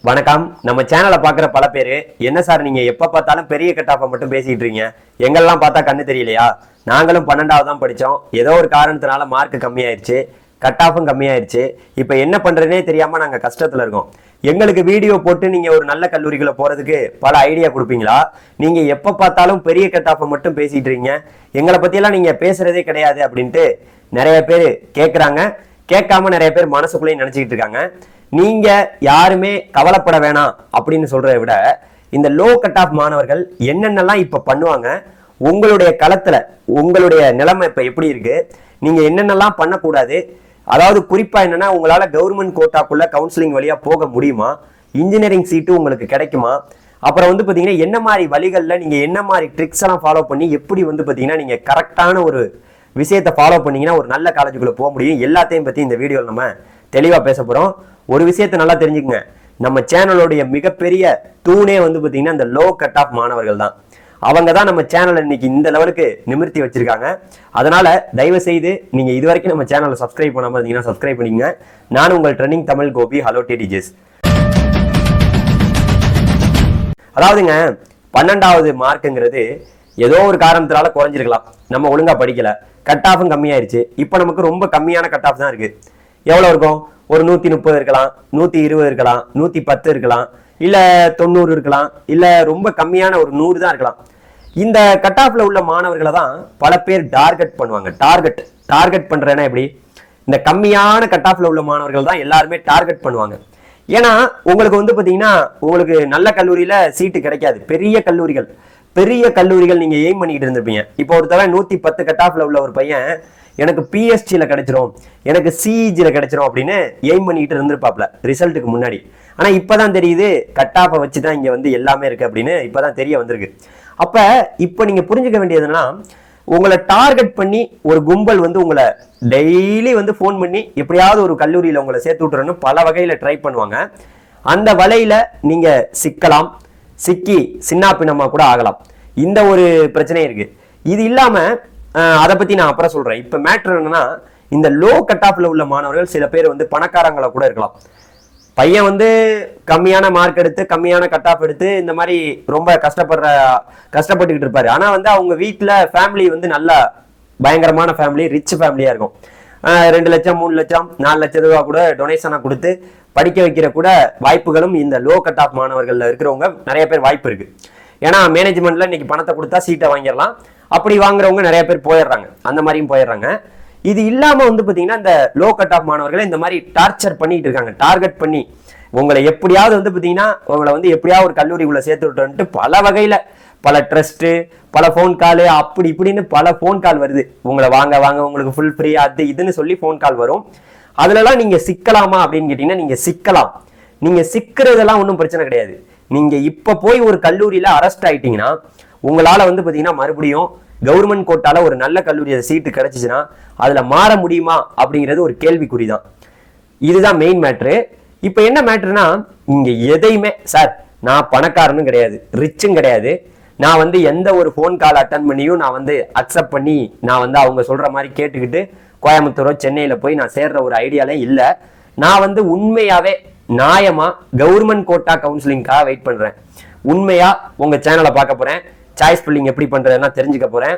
வணக்கம். நம்ம சேனலை பார்க்குற பல பேர் என்ன சார் நீங்கள் எப்போ பார்த்தாலும் பெரிய கட் ஆஃபை மட்டும் பேசிக்கிட்டு இருக்கீங்க, எங்கெல்லாம் பார்த்தா கண்ணு தெரியலையா? நாங்களும் 12வது தான் படித்தோம், ஏதோ ஒரு காரணத்தினால மார்க் கம்மியாயிருச்சு, கட் ஆஃபும் கம்மியாயிருச்சு. இப்போ என்ன பண்ணுறதுனே தெரியாமல் நாங்கள் கஷ்டத்தில் இருக்கோம். எங்களுக்கு வீடியோ போட்டு நீங்கள் ஒரு நல்ல கல்லூரிகளை போகிறதுக்கு பல ஐடியா கொடுப்பீங்களா? நீங்கள் எப்போ பார்த்தாலும் பெரிய கட் ஆஃபை மட்டும் பேசிகிட்டு இருக்கீங்க, எங்களை பற்றியெல்லாம் நீங்கள் பேசுகிறதே கிடையாது அப்படின்ட்டு நிறைய பேர் கேட்குறாங்க. கேட்காம நிறைய பேர் மனசுக்குள்ளேயும் நினச்சிக்கிட்டு இருக்காங்க. நீங்க யாருமே கவலைப்பட வேணாம் அப்படின்னு சொல்றதை விட இந்த லோ கட் ஆஃப் மாணவர்கள் என்னென்னலாம் இப்ப பண்ணுவாங்க, உங்களுடைய களத்துல உங்களுடைய நிலைமை இப்ப எப்படி இருக்கு, நீங்க என்னென்னலாம் பண்ணக்கூடாது, அதாவது குறிப்பா என்னன்னா உங்களால கவர்மெண்ட் கோட்டாக்குள்ள கவுன்சிலிங் வழியா போக முடியுமா, இன்ஜினியரிங் சீட்டு உங்களுக்கு கிடைக்குமா, அப்புறம் வந்து பாத்தீங்கன்னா என்ன மாதிரி வழிகள்ல நீங்க என்ன மாதிரி ட்ரிக்ஸ் எல்லாம் ஃபாலோ பண்ணி எப்படி வந்து பாத்தீங்கன்னா நீங்க கரெக்டான ஒரு விஷயத்தை ஃபாலோ பண்ணீங்கன்னா ஒரு நல்ல காலேஜுக்குள்ள போக முடியும், எல்லாத்தையும் பத்தி இந்த வீடியோவில் நம்ம தெளிவா பேச போறோம். ஒரு விஷயத்தை நல்லா தெரிஞ்சுக்கங்க, நம்ம சேனலோடைய மிகப்பெரிய தூணே வந்து பாத்தீங்கன்னா இந்த லோ கட் ஆஃப் மாணவர்கள் தான். அவங்க தான் நம்ம சேனலை இன்னைக்கு இந்த லெவலுக்கு நிமிர்த்தி வச்சிருக்காங்க. அதனால தயவு செய்து நீங்க இது வரைக்கும் நம்ம சேனலை சப்ஸ்கிரைப் பண்ணாம இருந்தீங்கன்னா சப்ஸ்கிரைப் பண்ணிக்கங்க. நான் உங்கள் ட்ரெண்டிங் தமிழ் கோபி. ஹலோ டிடிஜிஎஸ். அதாவதுங்க 12வது மார்க்குங்கிறது ஏதோ ஒரு காரணத்தினால குறைஞ்சிருக்கலாம், நம்ம ஒழுங்கா படிக்கல, கட் ஆஃபும் கம்மியாயிருச்சு. இப்போ நமக்கு ரொம்ப கம்மியான கட் ஆஃப் தான் இருக்கு. எவ்வளவு இருக்கும்? ஒரு 130 இருக்கலாம், 120 இருக்கலாம், 110 இருக்கலாம், இல்ல 90 இருக்கலாம், இல்ல ரொம்ப கம்மியான ஒரு 100 தான் இருக்கலாம். இந்த கட் ஆஃப்ல உள்ள மாணவர்களை தான் பல பேர் டார்கெட் பண்ணுவாங்க. டார்கெட் பண்றேன்னா எப்படி? இந்த கம்மியான கட் ஆஃப்ல உள்ள மாணவர்கள் தான் எல்லாருமே டார்கெட் பண்ணுவாங்க. ஏன்னா உங்களுக்கு வந்து பாத்தீங்கன்னா உங்களுக்கு நல்ல கல்லூரியில சீட்டு கிடைக்காது. பெரிய கல்லூரிகள் நீங்க எய்ம் பண்ணிக்கிட்டு இருந்திருப்பீங்க. இப்போ ஒருத்தவரை 110 கட் ஆஃப்ல உள்ள ஒரு பையன் எனக்கு பிஎஸ்டியில் கிடைச்சிரும், எனக்கு சிஇஜியில் கிடைச்சிரும் அப்படின்னு எய்ம் பண்ணிக்கிட்டு இருந்திருப்பாப்ல ரிசல்ட்டுக்கு முன்னாடி. ஆனால் இப்போதான் தெரியுது கட் ஆஃபை வச்சு தான் இங்கே வந்து எல்லாமே இருக்கு அப்படின்னு இப்போதான் தெரிய வந்திருக்கு. அப்போ இப்போ நீங்கள் புரிஞ்சுக்க வேண்டியதுன்னா, உங்களை டார்கெட் பண்ணி ஒரு கும்பல் வந்து உங்களை டெய்லி வந்து ஃபோன் பண்ணி எப்படியாவது ஒரு கல்லூரியில் உங்களை சேர்த்து விட்டுறன்னு பல வகையில் ட்ரை பண்ணுவாங்க. அந்த வலையில் நீங்கள் சிக்கலாம், சிக்கி சின்ன பின்னமா கூட ஆகலாம். இந்த ஒரு பிரச்சனை இருக்கு. இது இல்லாமல் அதை பத்தி நான் அப்புறம் சொல்றேன். இப்ப மேட்ரு என்னன்னா, இந்த லோ கட் ஆஃப்ல உள்ள மாணவர்கள் சில பேர் வந்து பணக்காரங்களா கூட இருக்கலாம். பையன் வந்து கம்மியான மார்க் எடுத்து கம்மியான கட் ஆஃப் எடுத்து இந்த மாதிரி ரொம்ப கஷ்டப்பட்டுக்கிட்டு இருப்பாரு. ஆனா வந்து அவங்க வீட்டுல ஃபேமிலி வந்து நல்ல பயங்கரமான ஃபேமிலி, ரிச் ஃபேமிலியா இருக்கும். 2 லட்சம் 3 லட்சம் 4 லட்சம் ரூபா கூட டொனேஷனா கொடுத்து படிக்க வைக்கிற கூட வாய்ப்புகளும் இந்த லோ கட் ஆஃப் மாணவர்கள்ல இருக்கிறவங்க நிறைய பேர் வாய்ப்பு இருக்கு. ஏன்னா மேனேஜ்மெண்ட்ல இன்னைக்கு பணத்தை கொடுத்தா சீட்டை வாங்கிடலாம், அப்படி வாங்குறவங்க நிறைய பேர் போயிடுறாங்க, அந்த மாதிரியும் போயிடுறாங்க. இது இல்லாம வந்து பாத்தீங்கன்னா இந்த லோ கட் ஆஃப் மாணவர்களை இந்த மாதிரி டார்ச்சர் பண்ணிட்டு இருக்காங்க. டார்கெட் பண்ணி உங்களை எப்படியாவது வந்து பாத்தீங்கன்னா உங்களை வந்து எப்படியாவது ஒரு கல்லூரிக்குள்ள சேர்த்து விட்டுன்ட்டு பல வகையில பல ட்ரஸ்ட், பல ஃபோன் கால், அப்படி இப்படின்னு பல ஃபோன் கால் வருது. உங்களை வாங்க உங்களுக்கு ஃபுல் ஃப்ரீ அது இதுன்னு சொல்லி ஃபோன் கால் வரும். அதுலலாம் நீங்க சிக்கலாமா அப்படின்னு கேட்டீங்கன்னா நீங்க சிக்கலாம். நீங்க சிக்கிறதெல்லாம் ஒன்றும் பிரச்சனை கிடையாது. நீங்க இப்ப போய் ஒரு கல்லூரியில அரெஸ்ட் ஆயிட்டீங்கன்னா உங்களால வந்து பாத்தீங்கன்னா மறுபடியும் கவர்மெண்ட் கோட்டால ஒரு நல்ல கல்லூரியில சீட்டு கிடைச்சிச்சுன்னா அதுல மாற முடியுமா அப்படிங்கிறது ஒரு கேள்விக்குறிதான். இதுதான் மெயின் மேட்ரு. இப்ப என்ன மேட்ருனா, இங்க எதையுமே சார் நான் பணக்காரனும் கிடையாது, ரிச்சும் கிடையாது, நான் வந்து எந்த ஒரு ஃபோன் கால் அட்டன் பண்ணியும் நான் வந்து அக்செப்ட் பண்ணி நான் வந்து அவங்க சொல்ற மாதிரி கேட்டுக்கிட்டு கோயம்புத்தூரோ சென்னையில போய் நான் சேர்ற ஒரு ஐடியாலே இல்லை. நான் வந்து உண்மையாவே நியாயமா கவர்மெண்ட் கோட்டா கவுன்சிலிங்காக வெயிட் பண்றேன். உண்மையா உங்க சேனலை பார்க்க போறேன், சாய்ஸ் புல்லிங் எப்படி பண்றதுன்னா தெரிஞ்சுக்க போறேன்.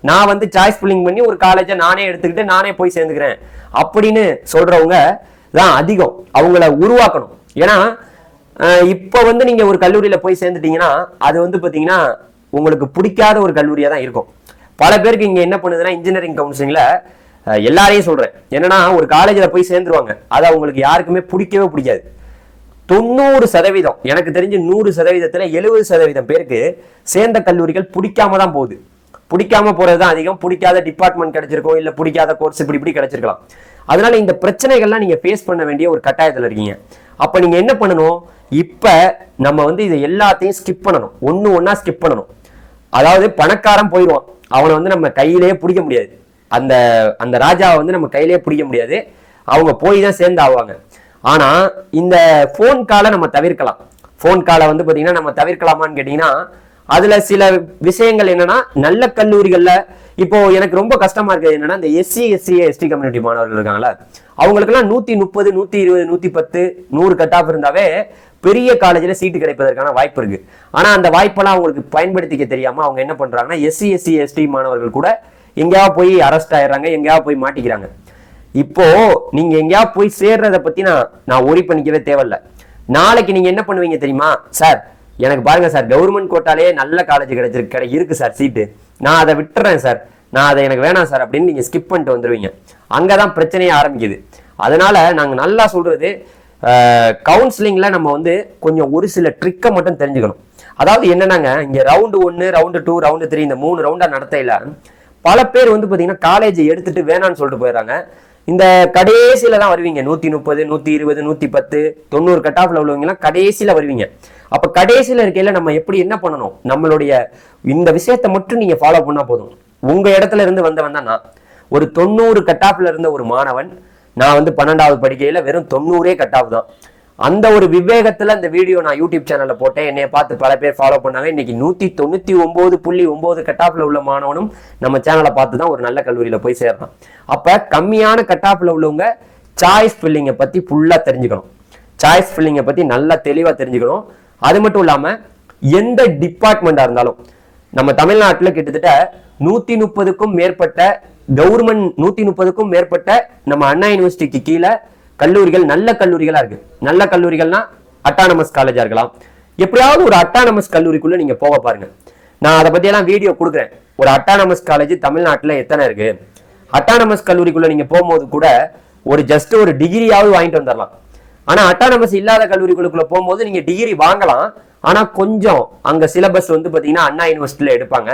நான் வந்து சாய்ஸ் புல்லிங் பண்ணி ஒரு காலேஜை நானே எடுத்துக்கிட்டு நானே போய் சேர்ந்துக்கிறேன் அப்படின்னு சொல்றவங்க தான் அதிகம். அவங்கள உருவாக்கணும். ஏன்னா இப்ப வந்து நீங்க ஒரு கல்லூரியில போய் சேர்ந்துட்டீங்கன்னா அது வந்து பாத்தீங்கன்னா உங்களுக்கு பிடிக்காத ஒரு கல்லூரியா தான் இருக்கும். பல பேருக்கு இங்க என்ன பண்ணுதுன்னா, இன்ஜினியரிங் கவுன்சிலிங்ல எல்லாரையும் சொல்றேன், என்னன்னா ஒரு காலேஜில் போய் சேர்ந்துருவாங்க, அது அவங்களுக்கு யாருக்குமே பிடிக்கவே பிடிக்காது. 90% எனக்கு தெரிஞ்சு 100%த்துல 70% பேருக்கு சேர்ந்த கல்லூரிகள் பிடிக்காம தான் போகுது. பிடிக்காம போறதுதான் அதிகம். பிடிக்காத டிபார்ட்மெண்ட் கிடைச்சிருக்கோம், இல்ல பிடிக்காத கோர்ஸ் இப்படி கிடைச்சிருக்கலாம். அதனால இந்த பிரச்சனைகள்லாம் நீங்க ஃபேஸ் பண்ண வேண்டிய ஒரு கட்டாயத்துல இருக்கீங்க. அப்ப நீங்க என்ன பண்ணணும்? இப்ப நம்ம வந்து இதை எல்லாத்தையும் ஸ்கிப் பண்ணணும், ஒன்னா ஸ்கிப் பண்ணணும். அதாவது பணக்காரன் போயிடுவான், அவனை வந்து நம்ம கையிலேயே பிடிக்க முடியாது. அந்த அந்த ராஜாவை வந்து நம்ம கையிலேயே பிடிக்க முடியாது, அவங்க போய் தான் சேர்ந்து ஆவாங்க. ஆனா இந்த போன் காலை நம்ம தவிர்க்கலாம். போன் காலை வந்து பாத்தீங்கன்னா நம்ம தவிர்க்கலாமான்னு கேட்டீங்கன்னா அதுல சில விஷயங்கள் என்னன்னா, நல்ல கல்லூரிகள்ல இப்போ எனக்கு ரொம்ப கஷ்டமா இருக்கு என்னன்னா, இந்த எஸ்சி எஸ்டி கம்யூனிட்டி மாணவர்கள் இருக்காங்களா, அவங்களுக்கு எல்லாம் 130 120 110 100 கட் ஆஃப் இருந்தாவே பெரிய காலேஜ்ல சீட்டு கிடைப்பதற்கான வாய்ப்பு இருக்கு. ஆனா அந்த வாய்ப்பெல்லாம் அவங்களுக்கு பயன்படுத்திக்க தெரியாம அவங்க என்ன பண்றாங்கன்னா, எஸ்சி எஸ்டி மாணவர்கள் கூட எங்கேயாவது போய் அரெஸ்ட் ஆயிடுறாங்க, எங்கேயாவது போய் மாட்டிக்கிறாங்க. இப்போ நீங்க எங்கேயாவது போய் சேர்றதை பத்தி நான் ஒரி பண்ணிக்கவே தேவையில்ல. நாளைக்கு நீங்க என்ன பண்ணுவீங்க தெரியுமா, சார் எனக்கு பாருங்க சார் கவர்மெண்ட் கோட்டாலே நல்ல காலேஜ் இருக்கு சார் சீட்டு, நான் அதை விட்டுறேன் சார், நான் அதை எனக்கு வேணாம் சார் அப்படின்னு நீங்க ஸ்கிப் பண்ணிட்டு வந்துருவீங்க. அங்கதான் பிரச்சனையே ஆரம்பிக்குது. அதனால நாங்க நல்லா சொல்றது, கவுன்சிலிங்ல நம்ம வந்து கொஞ்சம் ஒரு சில ட்ரிக்கை மட்டும் தெரிஞ்சுக்கணும். அதாவது என்னன்னாங்க, இங்க ரவுண்டு 1 ரவுண்டு 2 ரவுண்டு 3 இந்த 3 ரவுண்டா நடத்தையில பல பேர் வந்து பாத்தீங்கன்னா காலேஜ் எடுத்துட்டு வேணான்னு சொல்லிட்டு போயிடுறாங்க. இந்த கடைசியில தான் வருவீங்க, 130 120 110 90 கட் ஆஃப்ல உள்ளவங்க எல்லாம் கடைசியில வருவீங்க. அப்ப கடைசியில இருக்கையில நம்ம எப்படி என்ன பண்ணணும், நம்மளுடைய இந்த விஷயத்தை மட்டும் நீங்க ஃபாலோ பண்ணா போதும். உங்க இடத்துல இருந்து வந்தவன் தான் நான். ஒரு 90 கட் ஆஃப்ல இருந்த ஒரு மாணவன், நான் வந்து 12வது படிக்கையில வெறும் 90 கட் ஆஃப் தான். அந்த ஒரு விவேகத்துல இந்த வீடியோ நான் யூடியூப் சேனல்ல போட்டேன், என்னைய பார்த்து பல பேர் ஃபாலோ பண்ணாங்க. இன்னைக்கு 199.9 கட் ஆஃப்ல உள்ள மாணவனும் நம்ம சேனலை பார்த்து தான் ஒரு நல்ல கல்லூரியில போய் சேரலாம். அப்ப கம்மியான கட் ஆஃப்ல உள்ளவங்க சாய்ஸ் ஃபில்லிங்கை பத்தி ஃபுல்லா தெரிஞ்சுக்கணும். சாய்ஸ் ஃபில்லிங்கை பத்தி நல்லா தெளிவா தெரிஞ்சுக்கணும். அது மட்டும் இல்லாம எந்த டிபார்ட்மெண்டா இருந்தாலும், நம்ம தமிழ்நாட்டுல கிட்டத்தட்ட 130க்கும் மேற்பட்ட கவர்மெண்ட் 130க்கும் மேற்பட்ட நம்ம அண்ணா யூனிவர்சிட்டிக்கு கீழே கல்லூரிகள் நல்ல கல்லூரிகளா இருக்கு. நல்ல கல்லூரிகள்னா அட்டானமஸ் காலேஜா இருக்கலாம். எப்படியாவது ஒரு அட்டானமஸ் கல்லூரிக்குள்ள நீங்க போக பாருங்க. நான் அதை பத்தி எல்லாம் வீடியோ கொடுக்குறேன். ஒரு அட்டானமஸ் காலேஜ் தமிழ்நாட்டுல எத்தனை இருக்கு, அட்டானமஸ் கல்லூரிக்குள்ள நீங்க போகும்போது கூட ஒரு ஜஸ்ட் ஒரு டிகிரியாவது வாங்கிட்டு வந்துடலாம். ஆனா அட்டானமஸ் இல்லாத கல்லூரிகளுக்குள்ள போகும்போது நீங்க டிகிரி வாங்கலாம், ஆனா கொஞ்சம் அங்க சிலபஸ் வந்து பாத்தீங்கன்னா அண்ணா யூனிவர்சிட்டியில எடுப்பாங்க,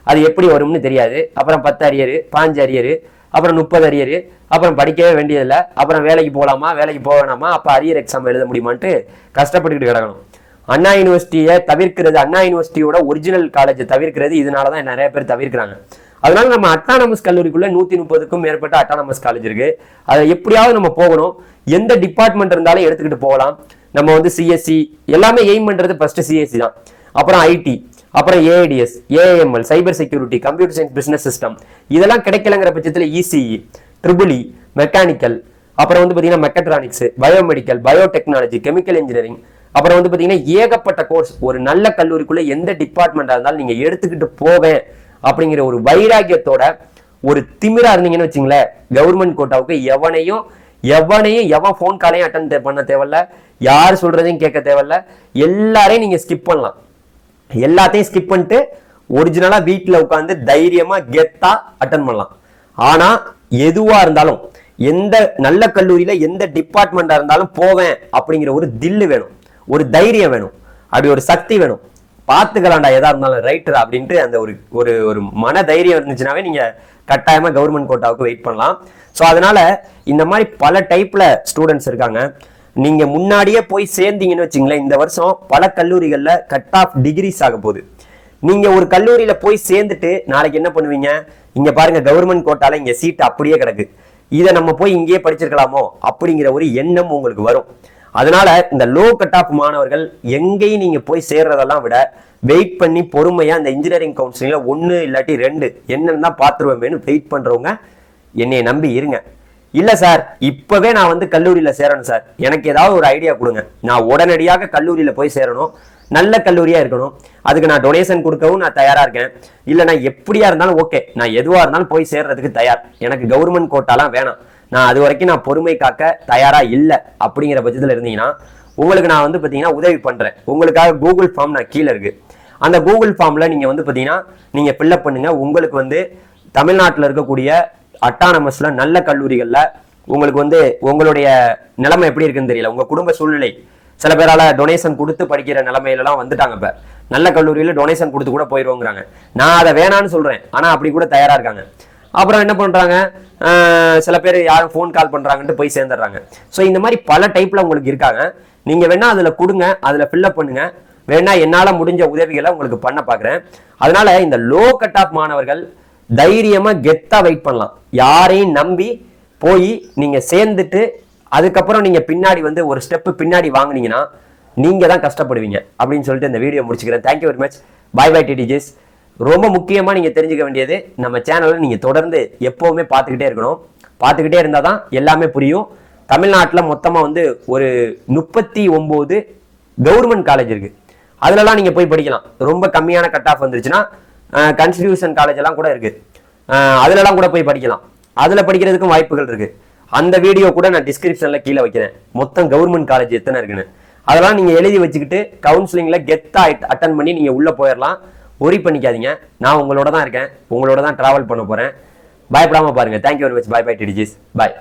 அது எப்படி வரும்னு தெரியாது. அப்புறம் 10 அரியரு 5 அரியரு அப்புறம் 30 அரியரு, அப்புறம் படிக்கவே வேண்டியதில்லை, அப்புறம் வேலைக்கு போகலாமா வேலைக்கு போக வேணாமா, அப்ப அரியர் எக்ஸாம் எழுத முடியுமான்ட்டு கஷ்டப்பட்டுக்கிட்டு கிடக்கணும். அண்ணா யூனிவர்சிட்டியை தவிர்க்கிறது, அண்ணா யூனிவர்சிட்டியோட ஒரிஜினல் காலேஜை தவிர்க்கிறது, இதனாலதான் நிறைய பேர் தவிர்க்கிறாங்க. அதனால நம்ம அட்டானமஸ் கல்லூரிக்குள்ள 130க்கும் மேற்பட்ட அட்டானமஸ் காலேஜ் இருக்கு. அதை எப்படியாவது நம்ம போகணும். எந்த டிபார்ட்மெண்ட் இருந்தாலும் எடுத்துக்கிட்டு போகலாம். நம்ம வந்து சிஎஸ்சி எல்லாமே எய்ம் பண்றது ஃபர்ஸ்ட் சிஎஸ்சி தான், அப்புறம் ஐடி, அப்புறம் AIDS, AML, cyber security, computer science, business system, இதெல்லாம் கிடைக்கலங்கிற பட்சத்தில் இசிஇ, ட்ரிபிள் இ, மெக்கானிக்கல், அப்புறம் வந்து பாத்தீங்கன்னா mechatronics, biomedical, biotechnology, chemical engineering, அப்புறம் வந்து பாத்தீங்கன்னா ஏகப்பட்ட கோர்ஸ். ஒரு நல்ல கல்லூரிக்குள்ள எந்த டிபார்ட்மெண்டா இருந்தாலும் நீங்க எடுத்துக்கிட்டு போவேன் அப்படிங்கிற ஒரு வைராக்கியத்தோட ஒரு திமிரா இருந்தீங்கன்னு வச்சுங்களேன், கவர்மெண்ட் கோட்டாவுக்கு எவன் போன் காலையும் அட்டன் பண்ண தேவையில்ல, யார் சொல்றதையும் கேட்க தேவையில்ல, எல்லாரையும் நீங்க ஸ்கிப் பண்ணலாம். எல்லாத்தையும் ஸ்கிப் பண்ணிட்டு ஒரிஜினலா வீட்டுல உட்காந்து தைரியமா கெத்தா அட்டன் பண்ணலாம். ஆனா எதுவா இருந்தாலும், எந்த நல்ல கல்லூரியில எந்த டிபார்ட்மெண்டா இருந்தாலும் போவேன் அப்படிங்கிற ஒரு தில்லு வேணும், ஒரு தைரியம் வேணும், அப்படி ஒரு சக்தி வேணும். பார்த்துக்கலாம்டா எதா இருந்தாலும் ரைட்டர் அப்படின்ட்டு அந்த ஒரு ஒரு மன தைரியம் இருந்துச்சுனாவே நீங்க கட்டாயமா கவர்மெண்ட் கோட்டாவுக்கு வெயிட் பண்ணலாம். ஸோ அதனால இந்த மாதிரி பல டைப்ல ஸ்டூடெண்ட்ஸ் இருக்காங்க. நீங்க முன்னாடியே போய் சேர்ந்தீங்கன்னு வச்சுங்களேன், இந்த வருஷம் பல கல்லூரிகள்ல கட் ஆஃப் டிகிரிஸ் ஆக போகுது. நீங்க ஒரு கல்லூரியில போய் சேர்ந்துட்டு நாளைக்கு என்ன பண்ணுவீங்க, இங்க பாருங்க கவர்மெண்ட் கோட்டால இங்க சீட் அப்படியே கிடக்கு, இதை நம்ம போய் இங்கேயே படிச்சிருக்கலாமோ அப்படிங்கிற ஒரு எண்ணம் உங்களுக்கு வரும். அதனால இந்த லோ கட் ஆஃப் மாணவர்கள் எங்கேயும் நீங்க போய் சேர்றதெல்லாம் விட வெயிட் பண்ணி பொறுமையா இந்த இன்ஜினியரிங் கவுன்சிலிங்ல 1 இல்லாட்டி 2 என்னன்னு தான் பார்த்துருவேன்னு வெயிட் பண்றவங்க என்னைய நம்பி இருங்க. இல்ல சார் இப்பவே நான் வந்து கல்லூரியில சேரணும் சார், எனக்கு ஏதாவது ஒரு ஐடியா கொடுங்க, நான் உடனடியாக கல்லூரியில போய் சேரணும், நல்ல கல்லூரியா இருக்கணும், அதுக்கு நான் டொனேஷன் கொடுக்கவும் நான் தயாரா இருக்கேன், இல்ல நான் எப்படியா இருந்தாலும் ஓகே, நான் எதுவா இருந்தாலும் போய் சேர்றதுக்கு தயார், எனக்கு கவர்மெண்ட் கோட்டாலாம் வேணாம், நான் அது வரைக்கும் நான் பொறுமை காக்க தயாரா இல்லை அப்படிங்கிற பட்சத்துல இருந்தீங்கன்னா உங்களுக்கு நான் வந்து பாத்தீங்கன்னா உதவி பண்றேன். உங்களுக்காக கூகுள் ஃபார்ம் நான் கீழே இருக்கு, அந்த கூகுள் ஃபார்ம்ல நீங்க வந்து பாத்தீங்கன்னா நீங்க ஃபில்அப் பண்ணுங்க. உங்களுக்கு வந்து தமிழ்நாட்டில் இருக்கக்கூடிய அட்டானமஸ்ல நல்ல கல்லூரிகள்ல உங்களுக்கு வந்து உங்களுடைய நிலைமை எப்படி இருக்குன்னு தெரியல, உங்க குடும்ப சூழ்நிலை, சில பேரால டொனேஷன் கொடுத்து படிக்கிற நிலைமையிலாம் வந்துட்டாங்க. இப்ப நல்ல கல்லூரியில டொனேஷன் கொடுத்து கூட போயிடுவோங்கிறாங்க. நான் அதை வேணான்னு சொல்றேன், ஆனா அப்படி கூட தயாரா இருக்காங்க. அப்புறம் என்ன பண்றாங்க, சில பேர் யாரும் ஃபோன் கால் பண்றாங்கன்ட்டு போய் சேர்ந்துடுறாங்க. ஸோ இந்த மாதிரி பல டைப்ல உங்களுக்கு இருக்காங்க. நீங்க வேணா அதுல கொடுங்க, அதுல ஃபில்அப் பண்ணுங்க, வேணா என்னால முடிஞ்ச உதவிகளை உங்களுக்கு பண்ண பாக்குறேன். அதனால இந்த லோ கட் ஆஃப் மாணவர்கள் தைரியமா கெத்தா வெயிட் பண்ணலாம். யாரையும் நம்பி போய் நீங்க சேர்ந்துட்டு அதுக்கப்புறம் நீங்க பின்னாடி வந்து ஒரு ஸ்டெப் பின்னாடி வாங்கினீங்கன்னா நீங்க தான் கஷ்டப்படுவீங்க அப்படின்னு சொல்லிட்டு இந்த வீடியோ முடிச்சுக்கிறேன். Thank you very much. Bye bye டிடிஜிஸ். ரொம்ப முக்கியமா நீங்க தெரிஞ்சுக்க வேண்டியது, நம்ம சேனலை நீங்க தொடர்ந்து எப்பவுமே பார்த்துக்கிட்டே இருக்கணும். பார்த்துக்கிட்டே இருந்தால் தான் எல்லாமே புரியும். தமிழ்நாட்டில் மொத்தமாக வந்து ஒரு 39 கவர்மெண்ட் காலேஜ் இருக்கு. அதுலலாம் நீங்க போய் படிக்கலாம். ரொம்ப கம்மியான கட் ஆஃப் வந்துருச்சுன்னா கன்ஸ்டிடியூஷன் காலேஜ் எல்லாம் கூட இருக்கு, அதுலலாம் கூட போய் படிக்கலாம். அதுல படிக்கிறதுக்கும் வாய்ப்புகள் இருக்கு. அந்த வீடியோ கூட நான் டிஸ்கிரிப்ஷன்ல கீழே வைக்கிறேன், மொத்தம் கவர்மெண்ட் காலேஜ் எத்தனை இருக்குன்னு. அதெல்லாம் நீங்க எழுதி வச்சுக்கிட்டு கவுன்சிலிங்ல கெத்தா அட்டன் பண்ணி நீங்க உள்ள போயிடலாம். ஒரி பண்ணிக்காதீங்க. நான் உங்களோட தான் இருக்கேன், உங்களோட தான் டிராவல் பண்ண போறேன். பயப்படாம பாருங்க. Thank you very much. Bye bye டிடிஜிஸ். பாய்.